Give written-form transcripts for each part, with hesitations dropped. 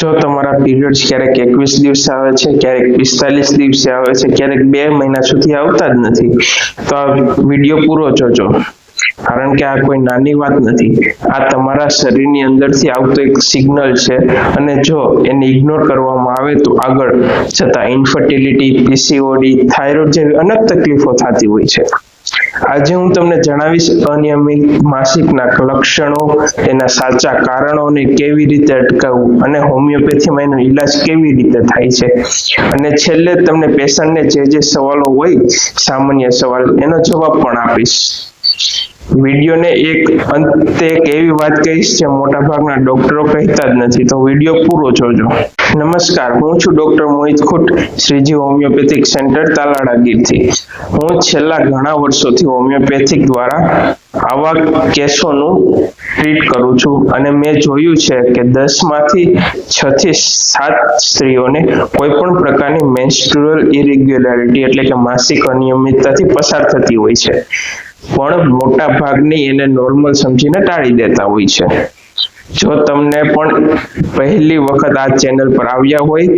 જો તમારા પીરિયડ્સ ક્યારેક 21 દિવસે આવે છે, ક્યારેક 45 દિવસે આવે છે, ક્યારેક 2 મહિના સુધી આવતા જ નથી, તો આ વિડીયો પૂરો જોજો, કારણ કે આ કોઈ નાની વાત નથી. આ તમારા શરીરની અંદરથી આવતો એક સિગ્નલ છે, અને જો એને ઇગ્નોર કરવામાં આવે તો આગળ જતા ઇન્ફર્ટિલિટી, પીસીઓડી, થાઇરોઇડ જેવી અનેક તકલીફો થતી હોય છે. આજે હું તમને જણાવીશ અનિયમિત માસિકના લક્ષણો, એના સાચા કારણો અને કેવી રીતે અટકાવવું, અને હોમિયોપેથીમાં એનો ઈલાજ કેવી રીતે થાય છે, અને છેલ્લે તમને પેશન્ટને જે સવાલો હોય સામાન્ય સવાલ એનો જવાબ પણ આપીશ. વિડીયોને અંતે એક એવી વાત કહીશ જે મોટાભાગના ડોક્ટરો કહેતા જ નથી, તો વિડીયો પૂરો જોજો. નમસ્કાર, હું છું ડોક્ટર મોહિત ખુટ, શ્રીજી હોમિયોપેથિક સેન્ટર તાલાળા ગીરથી. હું છેલ્લા ઘણા વર્ષોથી હોમિયોપેથિક દ્વારા આવા કેસોનું ટ્રીટ કરું છું, અને મેં જોયું છે કે 10 માંથી 6 થી 7 સ્ત્રીઓને કોઈ પણ પ્રકારની મેન્સ્ટ્રુઅલ ઇરેગ્યુલારિટી એટલે કે માસિક અનિયમિતતાથી પસાર થતી હોય છે, પણ મોટા ભાગની એને નોર્મલ સમજીને ટાળી દેતા હોય છે. જો તમને પણ પહેલી વખત આ ચેનલ પર આવ્યા હોય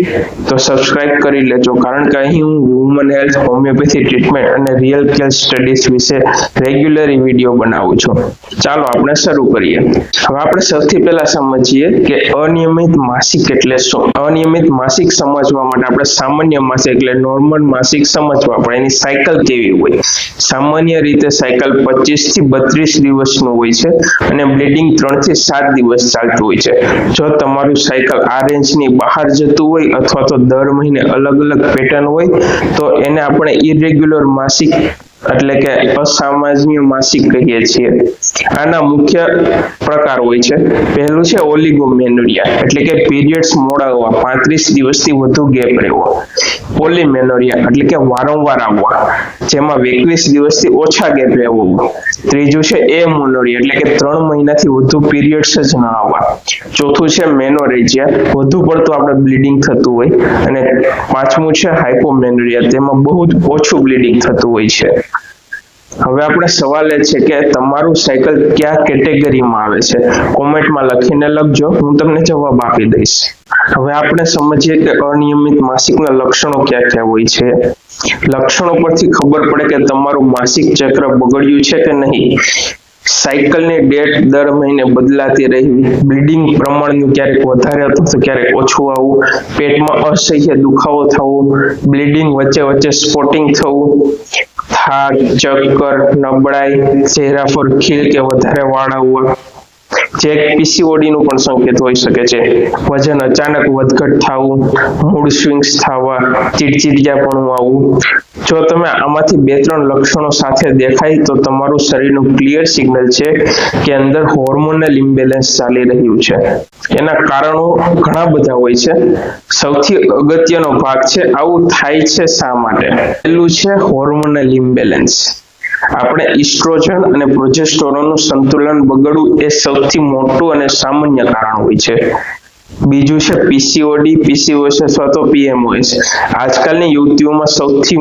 તો સબસ્ક્રાઇબ કરી લેજો, કારણ કે અહીં હું વુમન હેલ્થ, હોમિયોપેથી ટ્રીટમેન્ટ અને રિયલ કેસ સ્ટડીઝ વિશે રેગ્યુલર વિડીયો બનાવું છું. ચાલો આપણે શરૂ કરીએ. હવે આપણે સૌથી પહેલા સમજીએ કે અનિયમિત માસિક એટલે શું. અનિયમિત માસિક સમજવા માટે આપણે સામાન્ય માસિક એટલે નોર્મલ માસિક સમજવા પડે. એની સાયકલ કેવી હોય? સામાન્ય રીતે સાયકલ 25 થી 32 દિવસનું હોય છે, અને બ્લીડિંગ 3 થી 7 દિવસ ચાલતું હોય છે. જો તમારું સાયકલ આ રેન્જની બહાર જતું હોય અથવા તો દર મહિને અલગ અલગ પેટર્ન હોય તો એને આપણે ઇરેગ્યુલર માસિક એટલે કે અસામાન્ય માસિક કહીએ છીએ. આના મુખ્ય પ્રકાર હોય છે. પહેલું છે ઓલિગોમેનોરિયા એટલે કે પીરિયડ્સ મોડા આવવા, 35 દિવસથી વધુ ગેપ રહેવો. પોલીમેનોરિયા એટલે કે વારંવાર આવવા, જેમાં 21 દિવસથી ઓછા ગેપ રહેવો. ત્રીજું છે એમોનોરિયા એટલે કે 3 મહિનાથી વધુ પીરિયડ્સ જ ન આવવા. ચોથું છે મેનોરેજિયા, વધુ પડતું આપણે બ્લીડિંગ થતું હોય. અને પાંચમું છે હાઇપોમેનોરિયા, તેમાં બહુ જ ઓછું બ્લીડિંગ થતું હોય છે. હવે આપણે સવાલ એ છે કે તમારું સાયકલ કયા કેટેગરીમાં આવે છે? કોમેન્ટમાં લખીને લખજો, હું તમને જવાબ આપી દઈશ. હવે આપણે સમજીએ કે અનિયમિત માસિકના લક્ષણો ક્યાં ક્યાં હોય છે. લક્ષણો પરથી ખબર પડે કે તમારું માસિક ચક્ર બગડ્યું છે કે નહીં. સાયકલની ડેટ દર મહિને બદલાતી રહેવી, બ્લીડિંગ પ્રમાણનું ક્યારેક વધારે અથવા તો ક્યારેક ઓછું આવવું, પેટમાં અસહ્ય દુખાવો થવો, બ્લીડિંગ વચ્ચે વચ્ચે સ્પોટિંગ થવું, થાક, ચક્કર, નબળાઈ, ચહેરા પર ખીલ કે વધારે વાળ આવવા, જે પીસીઓડી નું પણ સંકેત હોઈ શકે છે. વજન અચાનક વધઘટ થવું, મૂડ સ્વિંગ્સ થવા, ચીડચીડિયાપણું આવવું. જો તમે આમાંથી 2-3 લક્ષણો સાથે દેખાય તો તમારું શરીરનું ક્લિયર સિગ્નલ છે કે અંદર હોર્મોનલ ઇમ્બેલેન્સ ચાલી રહ્યું છે. એના કારણો ઘણા બધા હોય છે. સૌથી અગત્યનો ભાગ છે આવું થાય છે શા માટે. પહેલું છે હોર્મોનલ ઇમ્બેલેન્સ. આપણે ઇસ્ટ્રોજન અને પ્રોજેસ્ટેરોનનું સંતુલન બગડવું એ સૌથી મોટું અને સામાન્ય કારણ હોય છે. બીજું છે પીસીઓડી, પીસીઓએસ અથવા તો પીએમઓએસ. આજકાલની યુવતીઓમાં સૌથી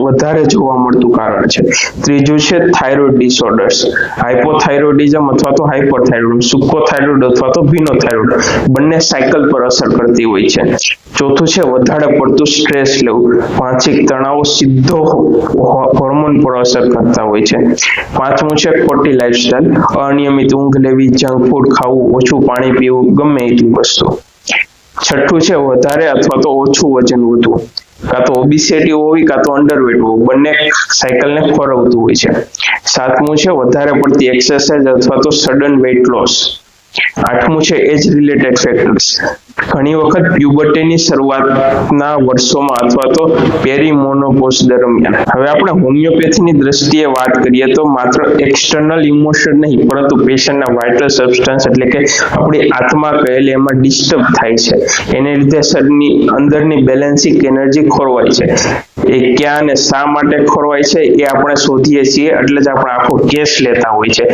વધારે જોવા મળતું કારણ છે. ત્રીજું છે થાઇરોઇડ ડિસઓર્ડર્સ, હાઇપોથાઇરોઇડિઝમ અથવા તો હાઇપરથાઇરોઇડ, સુકોથાઇરોઇડ અથવા તો ભીનોથાઇરોઇડ, બંને સાયકલ પર અસર કરતી હોય છે. ચોથું છે વધારે પડતું સ્ટ્રેસ લેવું, માનસિક તણાવ સીધો હોર્મોન પર અસર કરતા હોય છે. પાંચમું છે ખોટી લાઇફસ્ટાઇલ, અનિયમિત ઊંઘ લેવી, જંક ફૂડ ખાવું, ઓછું પાણી પીવું, ગમે એટલી વસ્તુ. છઠ્ઠું છે વધારે અથવા તો ઓછું વજન વધવું, કાં તો ઓબેસિટી હોવી કાં તો અંડરવેટ હોવું, બંને સાયકલને ખોરવતું હોય છે. સાતમું છે વધારે પડતી એક્સરસાઇઝ અથવા તો સડન વેઇટ લોસ. આઠમું છે એજ રિલેટેડ ફેક્ટર્સ. ઘણી વખત પ્યુબર્ટીની શરૂઆતના વર્ષોમાં અથવા તો પેરીમોનોપોઝ દરમિયાન. હવે આપણે હોમિયોપેથીની દ્રષ્ટિએ વાત કરીએ તો માત્ર એક્સટર્નલ ઇમોશન નહીં, પરંતુ પેશન્ટના વાઇટલ સબસ્ટન્સ એટલે કે આપણી આત્મા કહેલી એમાં ડિસ્ટર્બ થાય છે. એને લીધે શરીરની અંદરની બેલેન્સિંગ એનર્જી ખોરવાય છે. એ ક્યાં અને શા માટે ખોરવાય છે એ આપણે શોધીએ છીએ, એટલે જ આપણે આખો કેસ લેતા હોય છે.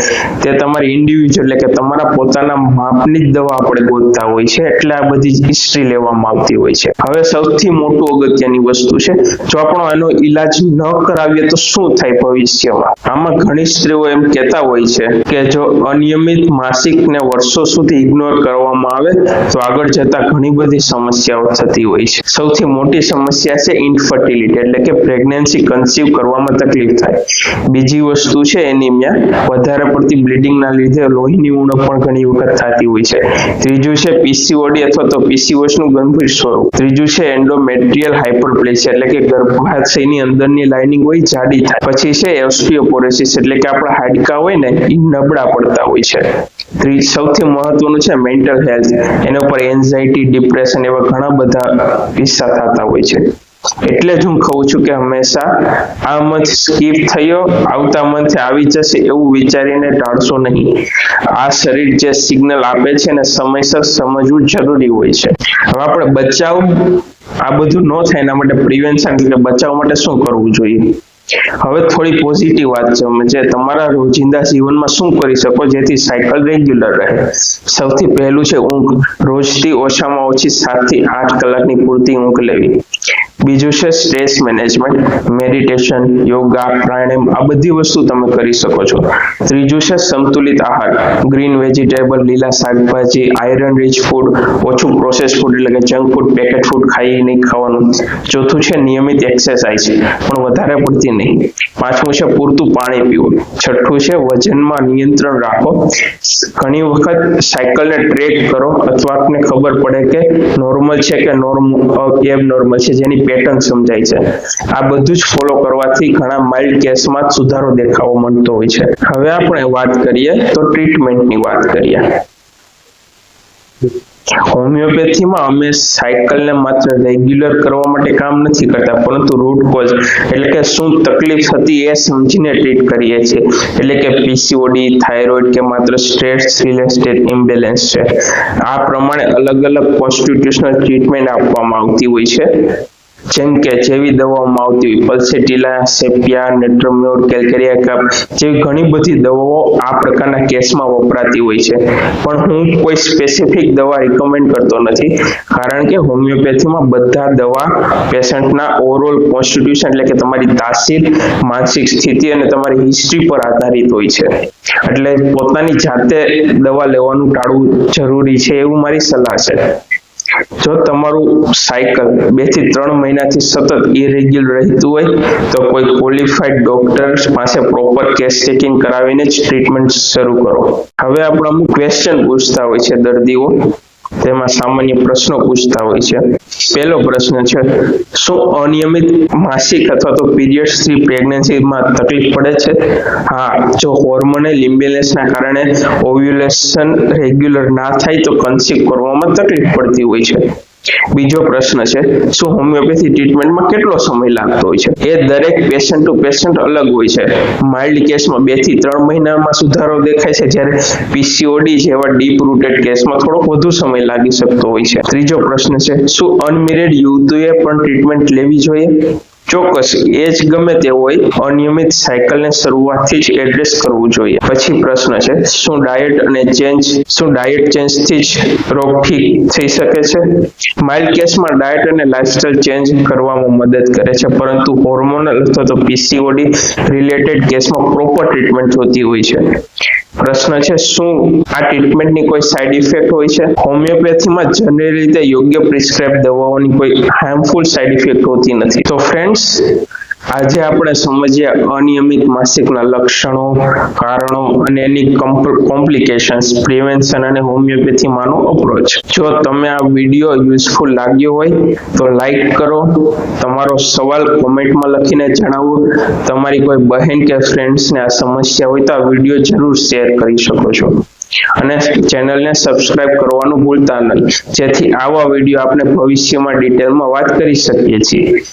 તે તમારી ઇન્ડિવિજ્યુઅલ એટલે કે તમારા પોતાના માપની જ દવા આપણે ગોતતા હોય છે, એટલે આ બધી બધી હિસ્ટ્રી લેવામાં આવતી હોય છે। હવે સૌથી મોટું અગત્યની વસ્તુ છે, જો આપણો આનો ઈલાજ ન કરાવીએ તો શું થાય ભવિષ્યમાં। આમાં ઘણી સ્ત્રીઓ એમ કહેતા હોય છે કે જો અનિયમિત માસિકને વર્ષો સુધી ઇગ્નોર કરવામાં આવે તો આગળ જતા ઘણી બધી સમસ્યાઓ થતી હોય છે। સૌથી મોટી સમસ્યા છે ઇન્ફર્ટિલિટી, એટલે કે પ્રેગ્નન્સી કન્સીવ કરવામાં તકલીફ થાય। બીજી વસ્તુ છે એનિમિયા, વધારે પડતી બ્લીડિંગના લીધે લોહીની ઉણપ પણ ઘણી વખત થતી હોય છે। ત્રીજું છે પીસીઓડી અથવા તો પીસીઓએસ નું ગંભીર સ્વરૂપ। ત્રીજું છે એન્ડોમેટ્રિયલ હાઇપરપ્લેસિયા, એટલે કે ગર્ભાશયની અંદરની લાઇનિંગ હોય જાડી થાય। પછી છે ઓસ્ટિયોપોરોસિસ, એટલે કે આપણા હાડકા હોય ને એ નબળા પડતા હોય છે। સૌથી મહત્વનું છે મેન્ટલ હેલ્થ, એના ઉપર એન્ઝાઇટી, ડિપ્રેશન એવા ઘણા બધા કિસ્સા થતા હોય છે। એટલે જ હું કહું છું કે હંમેશા આ મંથ સ્કીપ થયો, આવતા મંથે આવી જશે એવું વિચારીને ટાળશો નહીં। આ શરીર જે સિગ્નલ આપે છે ને સમયસર સમજવું જરૂરી હોય છે। હવે આપણે બચાવ આ બધું ન થાય એના માટે પ્રિવેન્શન એટલે બચાવ માટે શું કરવું જોઈએ। હવે થોડી પોઝિટિવ વાત છે, તમારા રોજિંદા જીવનમાં શું કરી શકો જેથી સાયકલ રેગ્યુલર રહે। સૌથી પહેલું છે ઊંઘ, રોજથી ઓછામાં ઓછી 7 થી 8 કલાકની પૂરતી ઊંઘ લેવી। બીજું છે સ્ટ્રેસ મેનેજમેન્ટ, મેડિટેશન, યોગા, પ્રાણાયામ આ બધી વસ્તુ તમે કરી શકો છો। ત્રીજું છે સંતુલિત આહાર, ગ્રીન વેજીટેબલ, લીલા શાકભાજી, આયરન રીચ ફૂડ, ઓછું પ્રોસેસ ફૂડ એટલે કે જંક ફૂડ, પેકેટ ફૂડ નહીં ખાવાનું। ચોથું છે નિયમિત એક્સરસાઇઝ, પણ વધારે પડતી નહીં। પાંચમું છે પૂરતું પાણી પીવું। છઠ્ઠું છે વજનમાં નિયંત્રણ રાખો। ઘણી વખત સાયકલને ટ્રેક કરો અથવા આપને ખબર પડે કે નોર્મલ છે કે એબનોર્મલ છે, જેની પેટર્ન સમજાય છે। આ બધું જ ફોલો કરવાથી ઘણા માઇલ્ડ કેસમાં સુધારો દેખાવા મળતો હોય છે। હવે આપણે વાત કરીએ તો ટ્રીટમેન્ટની વાત કરીએ। હોમિયોપેથીમાં અમે સાયકલને માત્ર રેગ્યુલર કરવા માટે કામ નથી કરતા, પરંતુ રૂટ કોઝ એટલે કે શું તકલીફ હતી એ સમજીને ટ્રીટ કરીએ છીએ। એટલે કે પીસીઓડી, થાઇરોઇડ કે માત્ર સ્ટ્રેસ રિલેટેડ ઇમ્બેલેન્સ છે। આ પ્રમાણે અલગ અલગ કોન્સ્ટિટ્યુશનલ ટ્રીટમેન્ટ આપવામાં આવતી હોય છે। જેમ કે જેવી દવાઓમાં આવતી હોય પલ્સેટિલા, સેપિયા, નેટ્રોમ્યોર, કેલ્કેરિયા કાપ જેવી ઘણી બધી દવાઓ આ પ્રકારના કેસમાં વપરાતી હોય છે। પણ હું કોઈ સ્પેસિફિક દવા રિકમેન્ડ કરતો નથી, કારણ કે હોમિયોપેથીમાં બધા દવા પેશન્ટના ઓવરઓલ કોન્સ્ટિટ્યુશન એટલે કે તમારી તાસીર, માનસિક સ્થિતિ અને તમારી હિસ્ટ્રી પર આધારિત હોય છે। એટલે પોતાની જાતે દવા લેવાનું ટાળવું જરૂરી છે એવું મારી સલાહ છે। જો તમારું સાયકલ 2 થી 3 મહિનાથી સતત ઇરેગ્યુલર રહેતું હોય તો કોઈ ક્વોલિફાઈડ ડોક્ટર પાસે પ્રોપર કેસ ચેકિંગ કરાવીને જ ટ્રીટમેન્ટ શરૂ કરો। હવે આપણે અમુક ક્વેશ્ચન પૂછતા હોય છે દર્દીઓ, તેમાં સામાન્ય પ્રશ્નો પૂછતા હોય છે। પહેલો પ્રશ્ન છે, શું અનિયમિત માસિક અથવા તો પીરિયડ્સ થી પ્રેગ્નન્સીમાં તકલીફ પડે છે? હા, જો હોર્મોનલ ઇમ્બેલેન્સના કારણે ઓવ્યુલેશન રેગ્યુલર ના થાય તો કન્સીવ કરવામાં તકલીફ પડતી હોય છે। બીજો પ્રશ્ન છે, શું હોમિયોપેથી ટ્રીટમેન્ટમાં કેટલો સમય લાગતો હોય છે? એ દરેક પેશન્ટ ટુ પેશન્ટ અલગ હોય છે। માઇલ્ડ કેસમાં 2 થી 3 મહિનામાં સુધારો દેખાય છે, જ્યારે પીસીઓડી જેવા ડીપ રૂટેડ કેસમાં થોડો વધુ સમય લાગી શકતો હોય છે। ત્રીજો પ્રશ્ન છે, શું અનમેરિડ યુવતીઓએ પણ ટ્રીટમેન્ટ લેવી જોઈએ? ચોક્કસ, એજ ગમે તે હોય, અનિયમિત સાયકલને શરૂઆતથી જ એડ્રેસ કરવું જોઈએ। પછી પ્રશ્ન છે, શું ડાયટ ચેન્જથી જ રોગ ઠીક થઈ શકે છે? માઇલ્ડ કેસમાં ડાયટ અને લાઇફસ્ટાઇલ ચેન્જ કરવામાં મદદ કરે છે, પરંતુ હોર્મોનલ અથવા તો પીસીઓડી રિલેટેડ કેસમાં પ્રોપર ટ્રીટમેન્ટ જોતી હોય છે। પ્રશ્ન છે, શું આ ટ્રીટમેન્ટની કોઈ સાઇડ ઇફેક્ટ હોય છે? હોમિયોપેથીમાં જનરલ રીતે યોગ્ય પ્રિસ્ક્રાઇબ દવાઓની કોઈ હાર્મફુલ સાઇડ ઇફેક્ટ હોતી નથી। તો ફ્રેન્ડ્સ, આજે આપણે સમજ્યા અનિયમિત માસિકના લક્ષણો, કારણો અને એની કોમ્પ્લિકેશન્સ, પ્રિવેન્શન અને હોમિયોપેથીમાંનો અપ્રોચ। જો તમે આ વિડીયો યુઝફુલ લાગ્યો હોય તો લાઈક કરો, તમારો સવાલ કોમેન્ટમાં લખીને જણાવો। તમારી કોઈ બહેન કે ફ્રેન્ડ્સને આ સમસ્યા હોય તો આ વિડીયો જરૂર શેર કરી શકો છો। અને ચેનલને સબસ્ક્રાઇબ કરવાનું ભૂલતા નહીં, જેથી આવા વિડીયો આપણે ભવિષ્યમાં ડિટેલમાં વાત કરી શકીએ છીએ।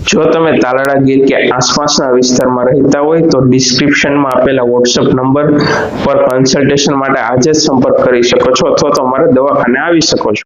જો તમે તાલાળા ગીર કે આસપાસના વિસ્તારમાં રહેતા હોય તો ડિસ્ક્રિપ્શનમાં આપેલા વોટ્સએપ નંબર પર કન્સલ્ટેશન માટે આજે જ સંપર્ક કરી શકો છો અથવા તો અમારા દવાખાને આવી શકો છો।